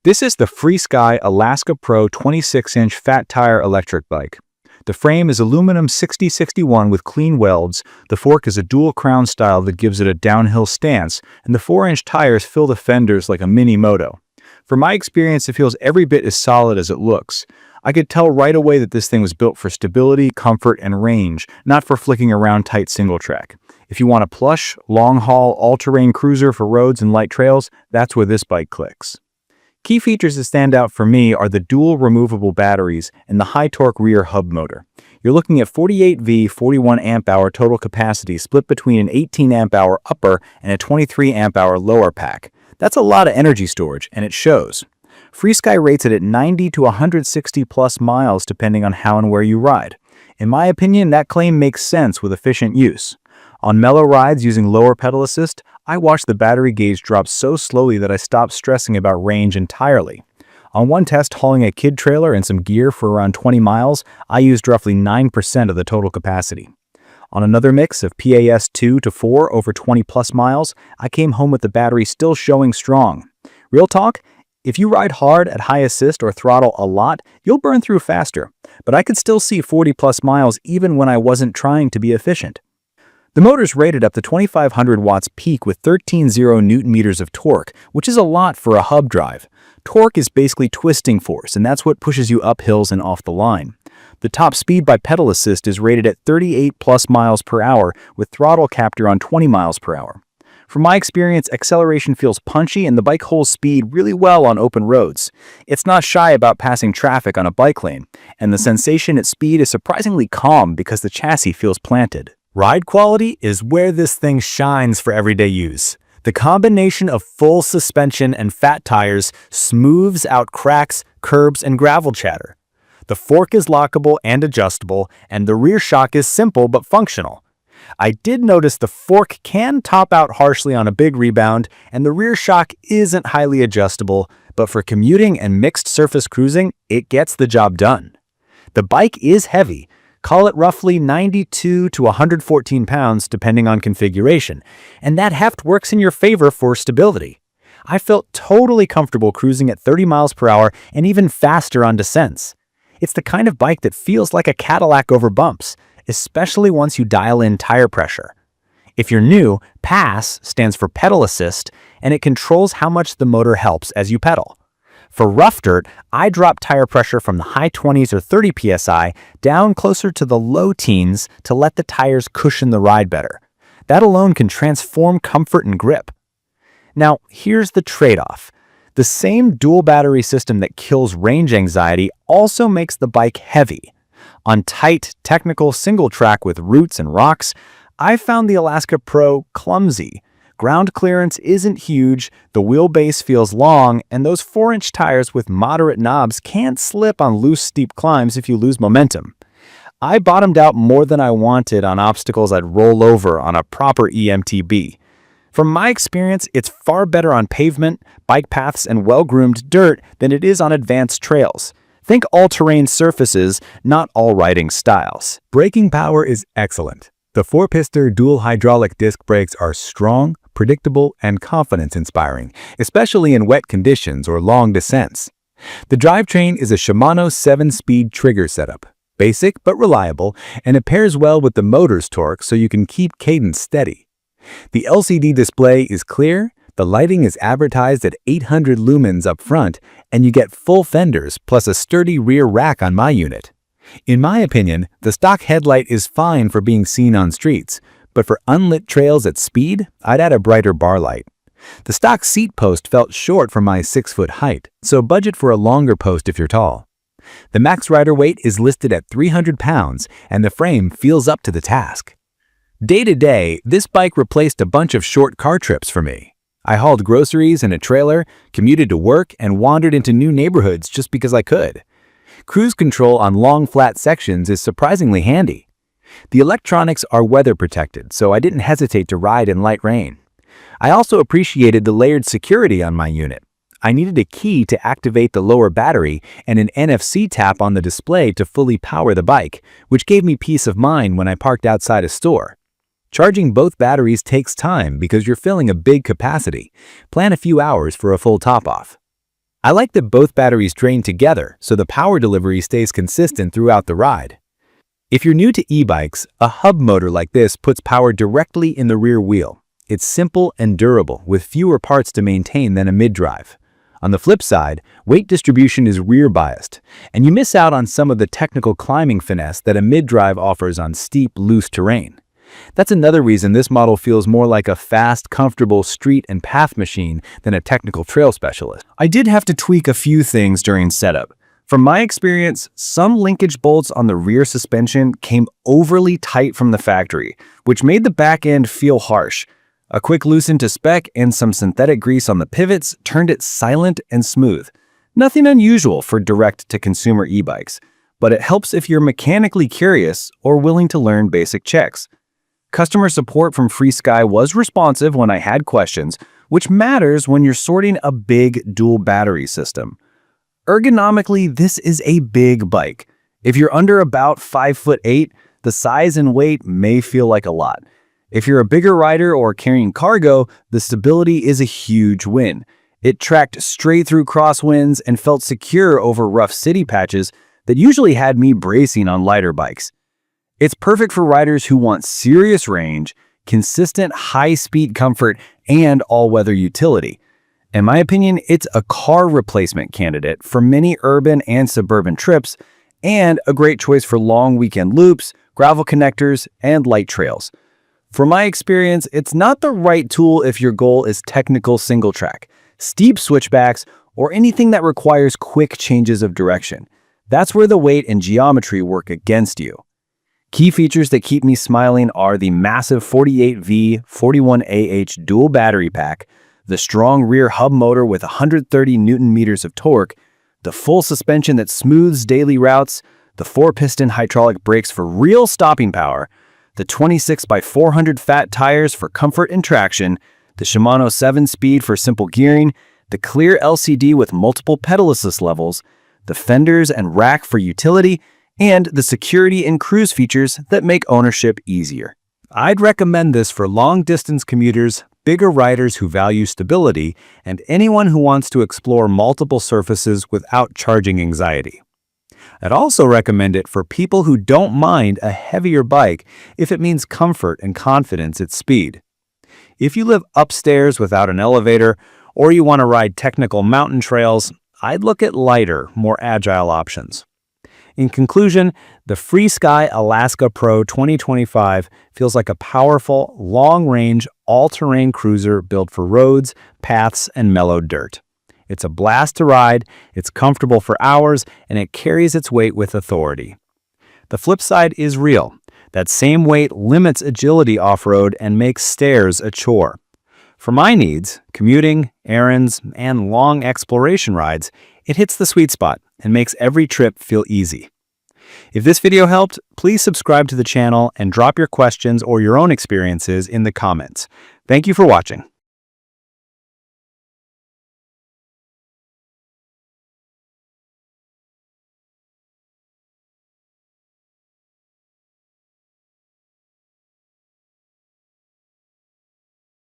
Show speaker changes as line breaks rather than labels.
This is the FREESKY Alaska Pro 26-inch fat tire electric bike. The frame is aluminum 6061 with clean welds, the fork is a dual crown style that gives it a downhill stance, and the 4-inch tires fill the fenders like a mini moto. From my experience, it feels every bit as solid as it looks. I could tell right away that this thing was built for stability, comfort, and range, not for flicking around tight single track. If you want a plush, long-haul, all-terrain cruiser for roads and light trails, that's where this bike clicks. Key features that stand out for me are the dual removable batteries and the high-torque rear hub motor. You're looking at 48V 41 amp-hour total capacity split between an 18 amp-hour upper and a 23 amp-hour lower pack. That's a lot of energy storage, and it shows. FREESKY rates it at 90 to 160 plus miles depending on how and where you ride. In my opinion, that claim makes sense with efficient use. On mellow rides using lower pedal assist, I watched the battery gauge drop so slowly that I stopped stressing about range entirely. On one test hauling a kid trailer and some gear for around 20 miles, I used roughly 9% of the total capacity. On another mix of PAS 2 to 4 over 20 plus miles, I came home with the battery still showing strong. Real talk, if you ride hard at high assist or throttle a lot, you'll burn through faster, but I could still see 40 plus miles even when I wasn't trying to be efficient. The motor's rated up to 2500 watts peak with 13.0 newton meters of torque, which is a lot for a hub drive. Torque is basically twisting force, and that's what pushes you up hills and off the line. The top speed by pedal assist is rated at 38 plus miles per hour with throttle capture on 20 miles per hour. From my experience, acceleration feels punchy and the bike holds speed really well on open roads. It's not shy about passing traffic on a bike lane, and the sensation at speed is surprisingly calm because the chassis feels planted. Ride quality is where this thing shines for everyday use. The combination of full suspension and fat tires smooths out cracks, curbs, and gravel chatter. The fork is lockable and adjustable, and the rear shock is simple but functional. I did notice the fork can top out harshly on a big rebound, and the rear shock isn't highly adjustable, but for commuting and mixed surface cruising, it gets the job done. The bike is heavy. Call it roughly 92 to 114 pounds depending on configuration, and that heft works in your favor for stability. I felt totally comfortable cruising at 30 miles per hour and even faster on descents. It's the kind of bike that feels like a Cadillac over bumps, especially once you dial in tire pressure. If you're new, PASS stands for pedal assist, and it controls how much the motor helps as you pedal. For rough dirt, I dropped tire pressure from the high 20s or 30 psi down closer to the low teens to let the tires cushion the ride better. That alone can transform comfort and grip. Now, here's the trade-off. The same dual battery system that kills range anxiety also makes the bike heavy. On tight, technical single track with roots and rocks, I found the Alaska Pro clumsy. Ground clearance isn't huge, the wheelbase feels long, and those 4-inch tires with moderate knobs can't slip on loose, steep climbs if you lose momentum. I bottomed out more than I wanted on obstacles I'd roll over on a proper EMTB. From my experience, it's far better on pavement, bike paths, and well-groomed dirt than it is on advanced trails. Think all-terrain surfaces, not all riding styles.
Braking power is excellent. The 4-piston dual hydraulic disc brakes are strong, predictable, and confidence-inspiring, especially in wet conditions or long descents. The drivetrain is a Shimano 7-speed trigger setup, basic but reliable, and it pairs well with the motor's torque so you can keep cadence steady. The LCD display is clear, the lighting is advertised at 800 lumens up front, and you get full fenders plus a sturdy rear rack on my unit. In my opinion, the stock headlight is fine for being seen on streets, but for unlit trails at speed, I'd add a brighter bar light. The stock seat post felt short for my 6-foot height, so budget for a longer post if you're tall. The max rider weight is listed at 300 pounds, and the frame feels up to the task. Day to day, this bike replaced a bunch of short car trips for me. I hauled groceries in a trailer, commuted to work, and wandered into new neighborhoods just because I could. Cruise control on long flat sections is surprisingly handy. The electronics are weather protected, so I didn't hesitate to ride in light rain. I also appreciated the layered security on my unit. I needed a key to activate the lower battery and an NFC tap on the display to fully power the bike, which gave me peace of mind when I parked outside a store. Charging both batteries takes time because you're filling a big capacity. Plan a few hours for a full top-off. I like that both batteries drain together so the power delivery stays consistent throughout the ride. If you're new to e-bikes, a hub motor like this puts power directly in the rear wheel. It's simple and durable, with fewer parts to maintain than a mid-drive. On the flip side, weight distribution is rear-biased, and you miss out on some of the technical climbing finesse that a mid-drive offers on steep, loose terrain. That's another reason this model feels more like a fast, comfortable street and path machine than a technical trail specialist.
I did have to tweak a few things during setup. From my experience, some linkage bolts on the rear suspension came overly tight from the factory, which made the back end feel harsh. A quick loosen to spec and some synthetic grease on the pivots turned it silent and smooth. Nothing unusual for direct-to-consumer e-bikes, but it helps if you're mechanically curious or willing to learn basic checks. Customer support from FREESKY was responsive when I had questions, which matters when you're sorting a big dual battery system. Ergonomically, this is a big bike. If you're under about 5'8", the size and weight may feel like a lot. If you're a bigger rider or carrying cargo, the stability is a huge win. It tracked straight through crosswinds and felt secure over rough city patches that usually had me bracing on lighter bikes. It's perfect for riders who want serious range, consistent high-speed comfort, and all-weather utility. In my opinion, it's a car replacement candidate for many urban and suburban trips, and a great choice for long weekend loops, gravel connectors, and light trails. From my experience, it's not the right tool if your goal is technical single track, steep switchbacks, or anything that requires quick changes of direction. That's where the weight and geometry work against you. Key features that keep me smiling are the massive 48V 41AH dual battery pack, the strong rear hub motor with 130 Nm of torque, the full suspension that smooths daily routes, the 4-piston hydraulic brakes for real stopping power, the 26x400 fat tires for comfort and traction, the Shimano 7-speed for simple gearing, the clear LCD with multiple pedal assist levels, the fenders and rack for utility, and the security and cruise features that make ownership easier. I'd recommend this for long-distance commuters, bigger riders who value stability, and anyone who wants to explore multiple surfaces without charging anxiety. I'd also recommend it for people who don't mind a heavier bike if it means comfort and confidence at speed. If you live upstairs without an elevator, or you want to ride technical mountain trails, I'd look at lighter, more agile options. In conclusion, the FREESKY Alaska Pro 2025 feels like a powerful, long-range, all-terrain cruiser built for roads, paths, and mellow dirt. It's a blast to ride, it's comfortable for hours, and it carries its weight with authority. The flip side is real. That same weight limits agility off-road and makes stairs a chore. For my needs, commuting, errands, and long exploration rides, it hits the sweet spot and makes every trip feel easy. If this video helped, please subscribe to the channel and drop your questions or your own experiences in the comments. Thank you for watching.